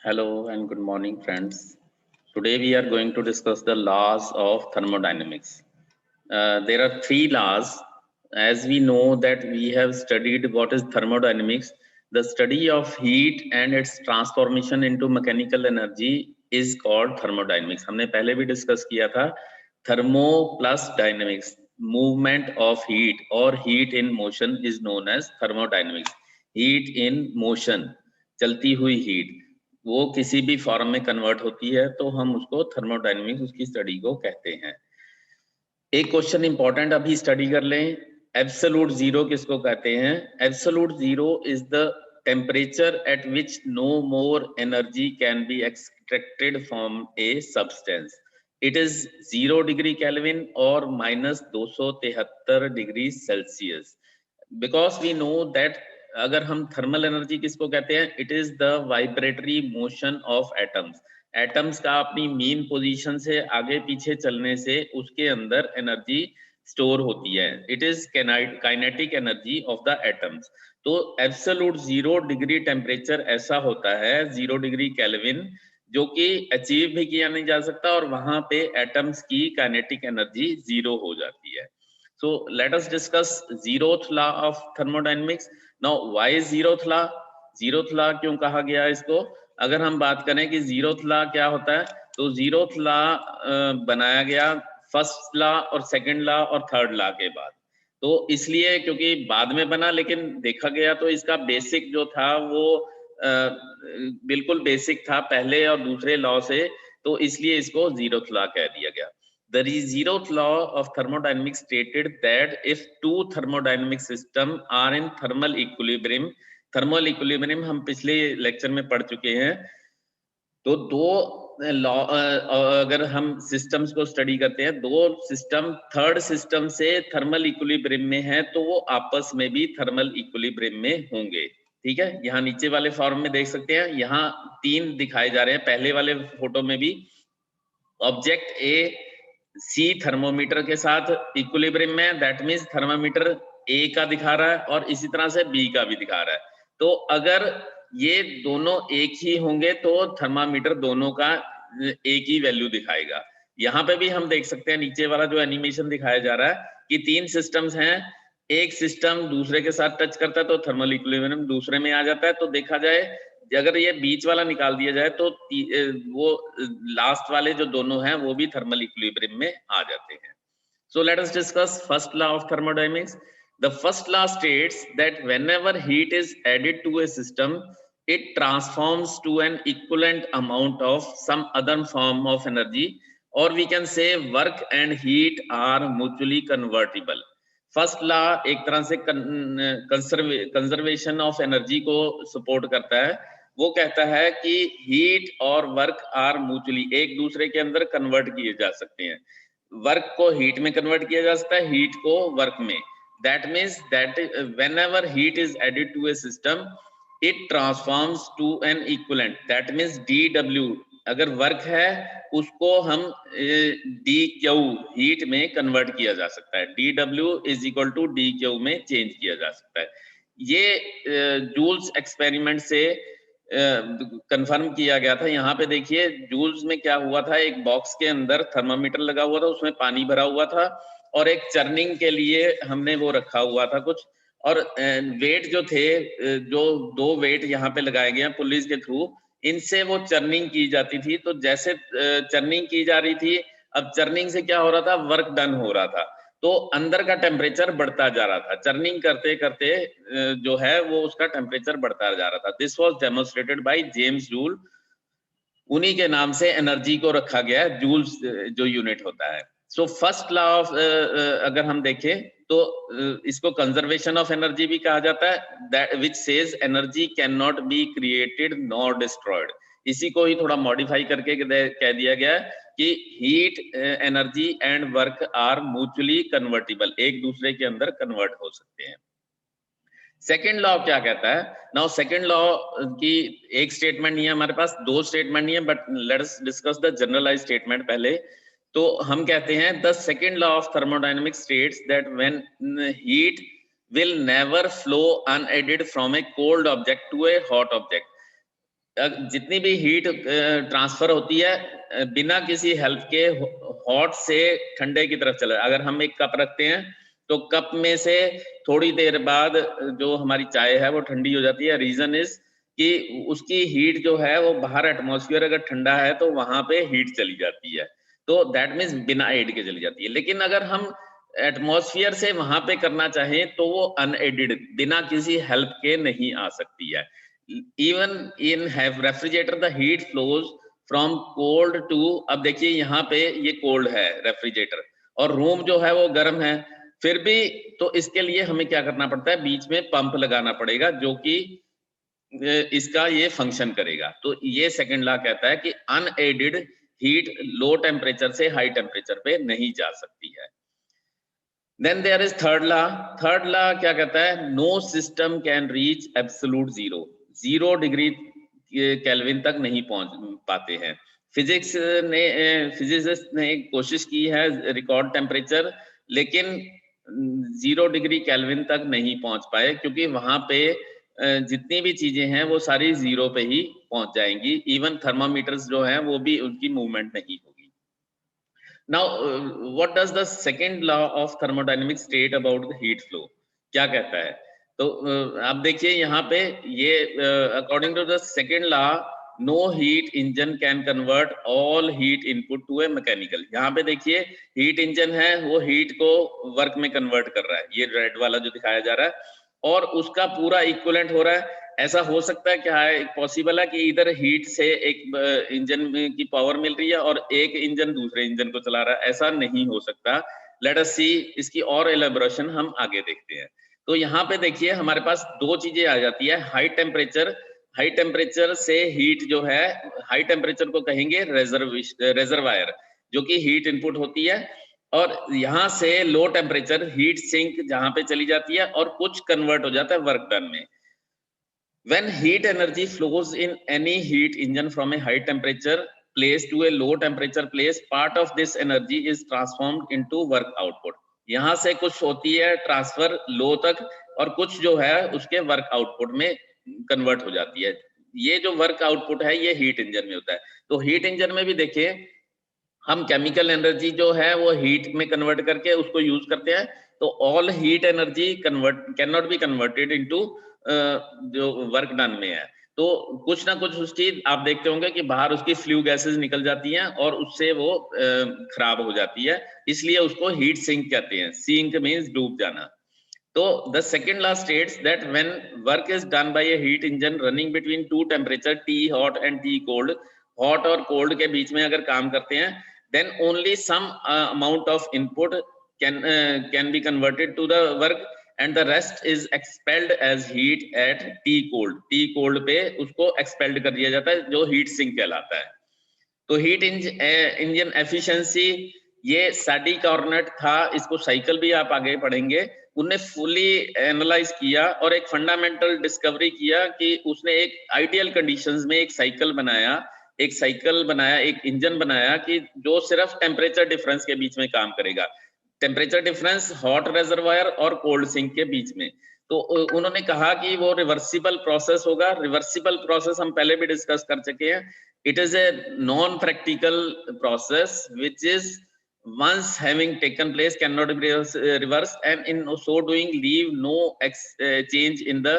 Hello and good morning, friends. Today we are going to discuss the laws of thermodynamics. There are three laws. As we know that we have studied what is thermodynamics, the study of heat and its transformation into mechanical energy is called thermodynamics. हमने पहले भी discuss किया था thermo plus dynamics, movement of heat or heat in motion is known as thermodynamics. Heat in motion, चलती हुई heat, वो किसी भी फॉर्म में कन्वर्ट होती है तो हम उसको थर्मोडायनेमिक्स उसकी स्टडी को कहते हैं। एक क्वेश्चन इंपॉर्टेंट अभी स्टडी कर लें, एब्सोल्यूट जीरो किसको कहते हैं? Absolute zero is the temperature at which no more energy can be extracted from a substance. It is 0 degree Kelvin और -273 degree Celsius. Because we know that अगर हम thermal energy किसको कहते हैं? It is the vibratory motion of atoms. Atoms का अपनी mean position से आगे पीछे चलने से उसके अंदर एनर्जी स्टोर होती है। It is kinetic energy of the atoms. तो एब्सोल्यूट 0 डिग्री टेम्परेचर ऐसा होता है, 0 डिग्री केल्विन, जो कि अचीव भी किया नहीं जा सकता और वहां पे एटम्स की काइनेटिक एनर्जी 0 हो जाती है। So let us discuss zeroth law of thermodynamics. Now why zeroth law? Zeroth law क्यों कहा गया इसको? अगर हम बात करें कि जीरोथ लॉ क्या होता है, तो जीरोथ लॉ बनाया गया फर्स्ट लॉ और सेकंड लॉ और थर्ड लॉ के बाद। तो इसलिए क्योंकि बाद में बना, लेकिन देखा गया तो इसका बेसिक जो था वो बिल्कुल बेसिक था पहले और दूसरे लॉ से, तो इसलिए इसको जीरोथ लॉ कह दिया गया। The zeroth law of thermodynamics stated that if two thermodynamic systems are in thermal equilibrium, thermal equilibrium हम पिछले लेक्चर में पढ़ चुके हैं, तो दो लॉ अगर हम सिस्टम्स को स्टडी करते हैं, दो सिस्टम थर्ड सिस्टम से थर्मल इक्विलिब्रियम में है तो वो आपस में भी थर्मल इक्विलिब्रियम में होंगे। ठीक है, यहाँ नीचे वाले फॉर्म में देख सकते हैं, यहाँ तीन दिखाए जा रहे हैं। पहले वाले फोटो में भी ऑब्जेक्ट ए सी थर्मोमीटर के साथ इक्विलिब्रियम में, दैट मींस थर्मोमीटर ए का दिखा रहा है और इसी तरह से बी का भी दिखा रहा है। तो अगर ये दोनों एक ही होंगे तो थर्मामीटर दोनों का एक ही वैल्यू दिखाएगा। यहाँ पे भी हम देख सकते हैं नीचे वाला जो एनिमेशन दिखाया जा रहा है कि तीन सिस्टम्स हैं, एक सिस्टम दूसरे के साथ टच करता है तो थर्मल इक्विलिब्रियम दूसरे में आ जाता है। तो देखा जाए अगर ये बीच वाला निकाल दिया जाए तो वो लास्ट वाले जो दोनों हैं वो भी थर्मल इक्विलिब्रियम में आ जाते हैं। So let us discuss first law of thermodynamics. The first law states that whenever heat is added to a system, it transforms to an equivalent amount of some other form of energy, or we can say work and heat are mutually convertible. First law एक तरह से conservation of energy को support करता है। वो कहता है कि हीट और वर्क आर म्यूचुअली एक दूसरे के अंदर कन्वर्ट किए जा सकते हैं। वर्क को हीट में कन्वर्ट किया जा सकता है, हीट को वर्क में। That means that whenever heat is added to a system, it transforms to an equivalent, that means DW। अगर वर्क है उसको हम DQ हीट में कन्वर्ट किया जा सकता है, DW is equal to DQ में चेंज किया जा सकता है। ये जूल्स एक्सपेरिमेंट से कंफर्म किया गया था। यहाँ पे देखिए जूल्स में क्या हुआ था, एक बॉक्स के अंदर थर्मामीटर लगा हुआ था, उसमें पानी भरा हुआ था और एक चर्निंग के लिए हमने वो रखा हुआ था कुछ, और वेट जो थे, जो दो वेट यहाँ पे लगाए गए हैं पुलिस के थ्रू, इनसे वो चर्निंग की जाती थी। तो जैसे चर्निंग की जा रही थी, अब चर्निंग से क्या हो रहा था, वर्क डन हो रहा था, तो अंदर का टेम्परेचर बढ़ता जा रहा था। चर्निंग करते करते जो है वो उसका टेम्परेचर बढ़ता जा रहा था। This was demonstrated by James joule, उन्हीं के नाम से एनर्जी को रखा गया है, जूल्स जो यूनिट होता है। सो फर्स्ट लॉ ऑफ अगर हम देखें तो इसको कंजर्वेशन ऑफ एनर्जी भी कहा जाता है, that which says energy can not be created nor destroyed. इसी को ही थोड़ा मॉडिफाई करके कह दिया गया है कि heat energy and work are mutually convertible, एक दूसरे के अंदर कन्वर्ट हो सकते हैं। सेकेंड लॉ क्या कहता है? नाउ सेकेंड लॉ की एक स्टेटमेंट नहीं है हमारे पास, दो स्टेटमेंट नहीं है, but let us discuss the generalize statement पहले। तो हम कहते हैं the second law of thermodynamics states that when heat will never flow unaided from a cold object to a hot object. जितनी भी हीट ट्रांसफर होती है बिना किसी हेल्प के हॉट से ठंडे की तरफ चला। अगर हम एक कप रखते हैं तो कप में से थोड़ी देर बाद जो हमारी चाय है वो ठंडी हो जाती है। रीजन इज कि उसकी हीट जो है वो बाहर एटमॉस्फेयर अगर ठंडा है तो वहां पे हीट चली जाती है, तो दैट मीन्स बिना एड के चली जाती है। लेकिन अगर हम एटमॉस्फेयर से वहां पे करना चाहें तो वो अनएडेड बिना किसी हेल्प के नहीं आ सकती है। Even in have refrigerator the heat flows from cold to, अब देखिए यहाँ पे ये कोल्ड है रेफ्रिजरेटर और रूम जो है वो गर्म है, फिर भी तो इसके लिए हमें क्या करना पड़ता है, बीच में पंप लगाना पड़ेगा जो कि इसका ये फंक्शन करेगा। तो ये सेकंड लॉ कहता है कि अनएडेड हीट लो टेम्परेचर से हाई टेम्परेचर पे नहीं जा सकती है। Then there is third law. Third law क्या कहता है, no system can reach absolute zero, 0 degree Kelvin तक नहीं पहुंच पाते हैं। फिजिसिस्ट ने कोशिश की है रिकॉर्ड टेम्परेचर, लेकिन 0 डिग्री केल्विन तक नहीं पहुंच पाए क्योंकि वहां पे जितनी भी चीजें हैं वो सारी 0 पे ही पहुंच जाएंगी। इवन थर्मामीटर्स जो हैं वो भी उनकी मूवमेंट नहीं होगी। Now, what does the second law of thermodynamics state about the heat flow? क्या कहता है? तो आप देखिए यहाँ पे ये according to the second law, no heat engine can convert all heat input to a mechanical. यहाँ पे देखिए heat engine है, वो heat को work में convert कर रहा है, ये red वाला जो दिखाया जा रहा है, और उसका पूरा इक्विवेलेंट हो रहा है। ऐसा हो सकता है क्या है, पॉसिबल है कि इधर हीट से एक इंजन की पावर मिल रही है और एक इंजन दूसरे इंजन को चला रहा है, ऐसा नहीं हो सकता। लेट अस सी, इसकी और एलेबोरेशन हम आगे देखते हैं। तो यहाँ पे देखिए हमारे पास दो चीजें आ जाती है, हाई टेम्परेचर से हीट जो है, हाई टेम्परेचर को कहेंगे रेजर्वायर जो कि हीट इनपुट होती है, और यहाँ से लो टेम्परेचर हीट सिंक जहां पे चली जाती है और कुछ कन्वर्ट हो जाता है वर्क डन में। When heat energy flows in any heat engine from a high temperature place to a low temperature place, part of this energy is transformed into work output. यहाँ से कुछ होती है ट्रांसफर लो तक और कुछ जो है उसके वर्क आउटपुट में कन्वर्ट हो जाती है। ये जो वर्क आउटपुट है ये हीट इंजन में होता है। तो हीट इंजन में भी देखिए हम केमिकल एनर्जी जो है वो हीट में कन्वर्ट करके उसको यूज करते हैं। तो all heat energy can not be converted into जो वर्क डन में है। तो कुछ ना कुछ उसकी आप देखते होंगे कि बाहर उसकी फ्लू गैसेस निकल जाती हैं और उससे वो खराब हो जाती है, इसलिए उसको हीट सिंक कहते हैं। सिंक मींस डूब जाना। तो the second law states that when work is done by A heat engine running between two temperature T hot and T cold, hot और कोल्ड के बीच में अगर काम करते हैं, then only some amount of input can be converted to the work and the rest is expelled as heat at T cold पे उसको expelled कर दिया जाता है जो heat sink कहलाता है। तो हीट इंजन एफिशिएंसी ये सैडी कॉर्नेट था, इसको साइकिल भी आप आगे पढ़ेंगे, उन्हें फुली एनालाइज किया और एक फंडामेंटल डिस्कवरी किया कि उसने एक आइडियल कंडीशंस में एक साइकिल बनाया, एक इंजन बनाया कि जो सिर्फ टेम्परेचर डिफरेंस के बीच में काम करेगा। टेम्परेचर डिफरेंस हॉट रेजर्वायर और कोल्ड सिंक के बीच में। तो उन्होंने कहा कि वो रिवर्सिबल प्रोसेस होगा। रिवर्सिबल प्रोसेस हम पहले भी डिस्कस कर चुके हैं। It is a non-practical process which is once having taken place cannot be reversed, and in so doing leave no change in the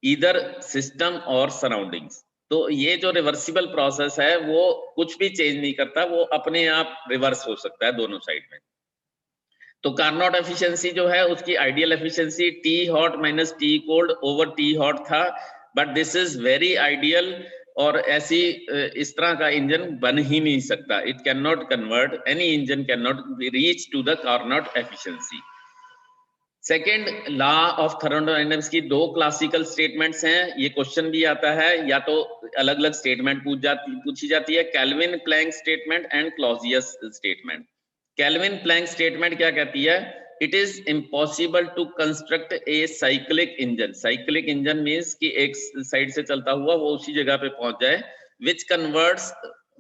either system or surroundings. तो ये जो रिवर्सिबल प्रोसेस है वो कुछ भी चेंज नहीं करता, वो अपने आप रिवर्स हो सकता है दोनों साइड में। तो कार्नोट एफिशिएंसी जो है उसकी ideal efficiency T hot minus T cold over T hot था, but this is very ideal और ऐसी इस तरह का इंजन बन ही नहीं सकता। It can not convert, any engine can not reach to the Carnot efficiency. Second law of thermodynamics की दो क्लासिकल स्टेटमेंट्स हैं, ये क्वेश्चन भी आता है, या तो अलग अलग स्टेटमेंट पूछी जाती है, Kelvin Planck statement and Clausius statement. Kelvin Planck statement क्या कहती है, it is impossible to construct a cyclic engine. Cyclic engine means कि एक साइड से चलता हुआ वो उसी जगह पे पहुंच जाए, which converts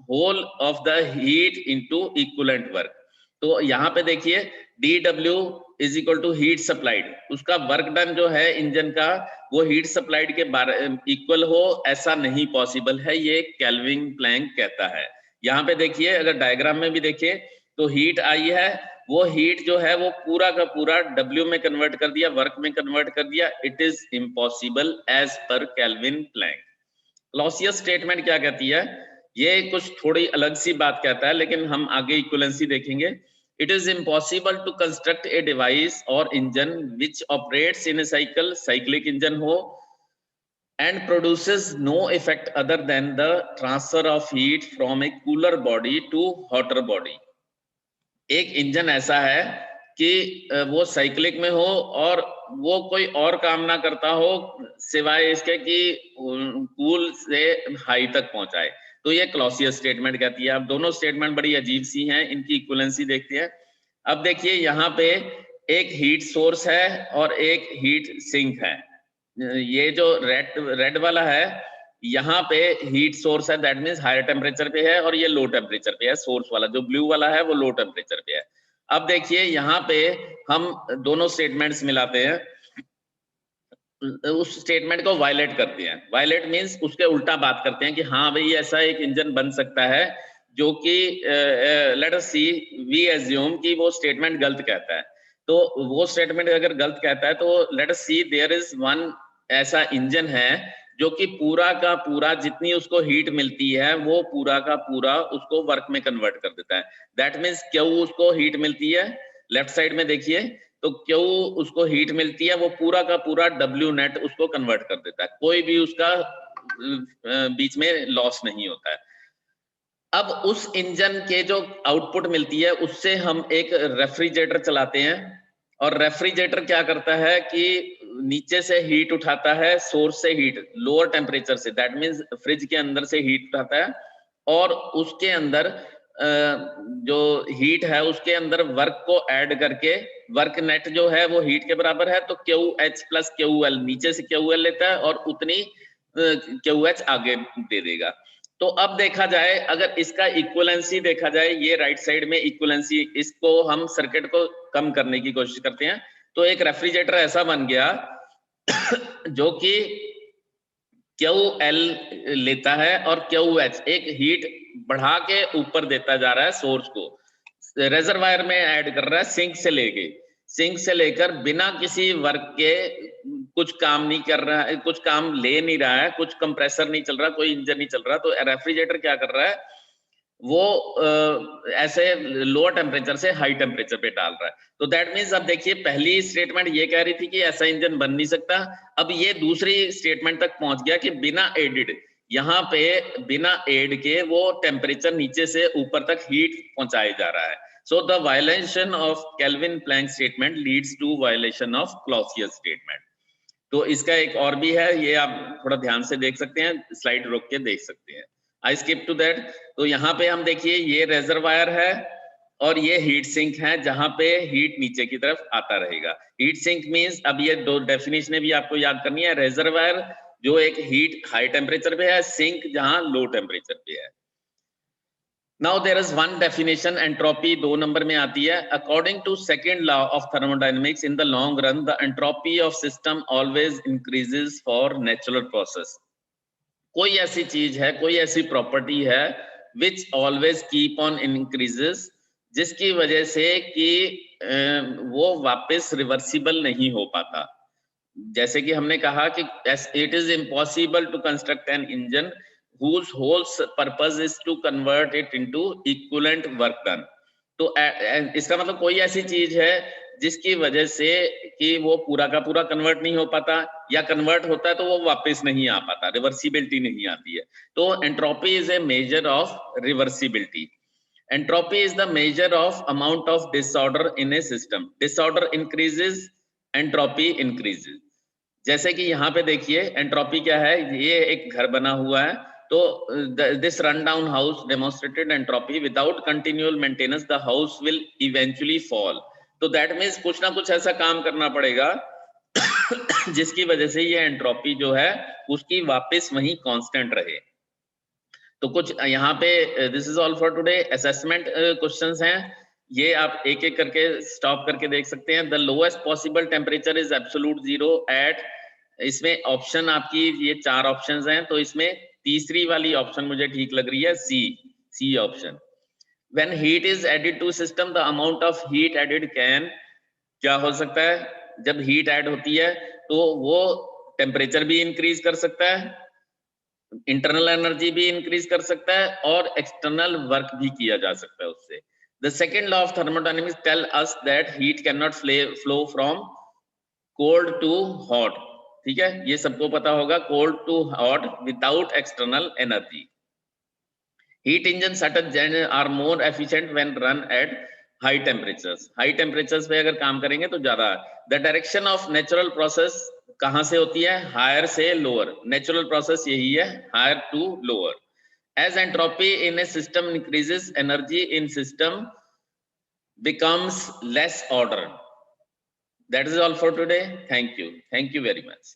whole of the heat into equivalent work. तो यहाँ पे देखिए DW is equal to heat supplied, उसका वर्क डन जो है इंजन का वो हीट सप्लाइड के इक्वल हो, ऐसा नहीं पॉसिबल है, ये केल्विन प्लैंक कहता है। यहाँ पे देखिए, अगर डायग्राम में भी देखिए तो हीट आई है, वो हीट जो है वो पूरा का पूरा W में कन्वर्ट कर दिया, वर्क में कन्वर्ट कर दिया। It is impossible as per Kelvin Planck. Clausius statement क्या कहती है, ये कुछ थोड़ी अलग सी बात कहता है, लेकिन हम आगे इक्विवेलेंसी देखेंगे। It is impossible to construct a device or engine which operates in a cyclic engine हो and produces no effect other than the transfer of heat from a cooler body to hotter body। एक engine ऐसा है कि वो cyclic में हो और वो कोई और काम ना करता हो सिवाय इसके कि कूल से हाई तक पहुंचाए, तो ये क्लॉसियस स्टेटमेंट कहती है। अब दोनों स्टेटमेंट बड़ी अजीब सी हैं, इनकी इक्विवेलेंसी देखते हैं। अब देखिए, यहाँ पे एक हीट सोर्स है और एक हीट सिंक है। ये जो रेड वाला है, यहाँ पे हीट सोर्स है, दैट मींस हायर टेम्परेचर पे है, और ये लो टेम्परेचर पे है सोर्स वाला। जो ब्लू वाला है वो लो टेम्परेचर पे है। अब देखिए, यहाँ पे हम दोनों स्टेटमेंट्स मिलाते हैं, उस स्टेटमेंट को वायलेट करते हैं। वायलेट मींस उसके उल्टा बात करते हैं कि हाँ भाई, ऐसा एक इंजन बन सकता है जो कि let us see, we assume कि वो स्टेटमेंट गलत कहता है। तो वो स्टेटमेंट अगर गलत कहता है तो let us see there is one ऐसा इंजन है जो कि पूरा का पूरा जितनी उसको हीट मिलती है वो पूरा का पूरा उसको वर्क में कन्वर्ट कर देता है। दैट मींस क्यों उसको हीट मिलती है, लेफ्ट साइड में देखिए, तो क्यों उसको हीट मिलती है, वो पूरा का पूरा W नेट उसको कन्वर्ट कर देता है, कोई भी उसका बीच में लॉस नहीं होता है। अब उस इंजन के जो आउटपुट मिलती है उससे हम एक रेफ्रिजरेटर चलाते हैं, और रेफ्रिजरेटर क्या करता है कि नीचे से हीट उठाता है, सोर्स से हीट लोअर टेम्परेचर से, दैट मींस फ्रिज के अंदर से हीट उठाता है, और उसके अंदर जो हीट है उसके अंदर वर्क को ऐड करके, वर्क नेट जो है वो हीट के बराबर है, तो QH प्लस QL, नीचे से QL लेता है और उतनी QH आगे दे देगा। तो अब देखा जाए, अगर इसका इक्विवेलेंसी देखा जाए, ये राइट साइड में इक्विवेलेंसी, इसको हम सर्किट को कम करने की कोशिश करते हैं, तो एक रेफ्रिजरेटर ऐसा बन गया जो कि QL लेता है और QH एक हीट बढ़ा के ऊपर देता जा रहा है, सोर्स को रेजरवायर में ऐड कर रहा है, सिंक से लेकर बिना किसी वर्क के, कुछ काम नहीं कर रहा है, कुछ काम ले नहीं रहा है, कुछ कंप्रेसर नहीं चल रहा, कोई इंजन नहीं चल रहा, तो रेफ्रिजरेटर क्या कर रहा है, वो ऐसे लोअर टेम्परेचर से हाई टेम्परेचर पे डाल रहा है। तो दैट मींस, अब देखिए, पहली स्टेटमेंट ये कह रही थी कि ऐसा इंजन बन नहीं सकता, अब ये दूसरी स्टेटमेंट तक पहुंच गया कि बिना एडेड, यहाँ पे बिना एड के वो टेम्परेचर नीचे से ऊपर तक हीट पहुंचाया जा रहा है। So the violation of Kelvin-Planck statement leads to violation of Clausius statement। तो इसका एक और भी है, ये आप थोड़ा ध्यान से देख सकते हैं, स्लाइड रोक के देख सकते हैं। I skip to that। तो यहाँ पे हम देखिए, ये रेजरवायर है और ये हीट सिंक है, जहां पे हीट नीचे की तरफ आता रहेगा। हीट सिंक मींस, अब ये दो डेफिनेशन भी आपको याद करनी है, रेजरवायर जो एक हीट हाई टेम्परेचर पे है, सिंक जहां लो टेम्परेचर पे है। Now there is one definition, entropy 2 number में आती है। According to second law of thermodynamics, in the long run the entropy of system always increases for natural process। कोई ऐसी चीज है, कोई ऐसी प्रॉपर्टी है which always keep on increases, जिसकी वजह से कि वो वापस रिवर्सिबल नहीं हो पाता। जैसे कि हमने कहा कि it is impossible to construct an engine whose whole purpose is to convert it into equivalent work done। तो इसका मतलब कोई ऐसी चीज है जिसकी वजह से कि वो पूरा का पूरा कन्वर्ट नहीं हो पाता, या कन्वर्ट होता है तो वो वापस नहीं आ पाता, रिवर्सिबिलिटी नहीं आती है। तो entropy is a measure of reversibility. Entropy is the measure of amount of disorder in A system. Disorder increases, entropy increases. जैसे कि यहाँ पे देखिए, एंट्रोपी क्या है, ये एक घर बना हुआ है, तो this rundown house demonstrated entropy without continual maintenance the house will eventually fall। तो that means कुछ ना कुछ ऐसा काम करना पड़ेगा जिसकी वजह से ये एंट्रोपी जो है उसकी वापस वहीं कांस्टेंट रहे। तो कुछ यहाँ पे this is all for today. Assessment questions हैं, ये आप एक एक करके स्टॉप करके देख सकते हैं। The lowest possible temperature is absolute zero at, इसमें ऑप्शन आपकी ये 4 ऑप्शंस हैं, तो इसमें तीसरी वाली ऑप्शन मुझे ठीक लग रही है, C option. When heat is added to system the amount of heat added can, क्या हो सकता है, जब हीट ऐड होती है तो वो टेम्परेचर भी इंक्रीज कर सकता है, इंटरनल एनर्जी भी इंक्रीज कर सकता है, और एक्सटर्नल वर्क भी किया जा सकता है उससे। The second law of thermodynamics tell us that heat can not flow from cold to hot, ठीक है, ये सबको पता होगा, cold to hot without external energy. Heat engine सटन are more efficient when run at high temperatures, high temperatures पे अगर काम करेंगे तो ज्यादा। The direction of natural process कहां से होती है, हायर से लोअर, नेचुरल प्रोसेस यही है, higher to lower. As entropy in a system increases, energy in system becomes less ordered. That is all for today. Thank you very much.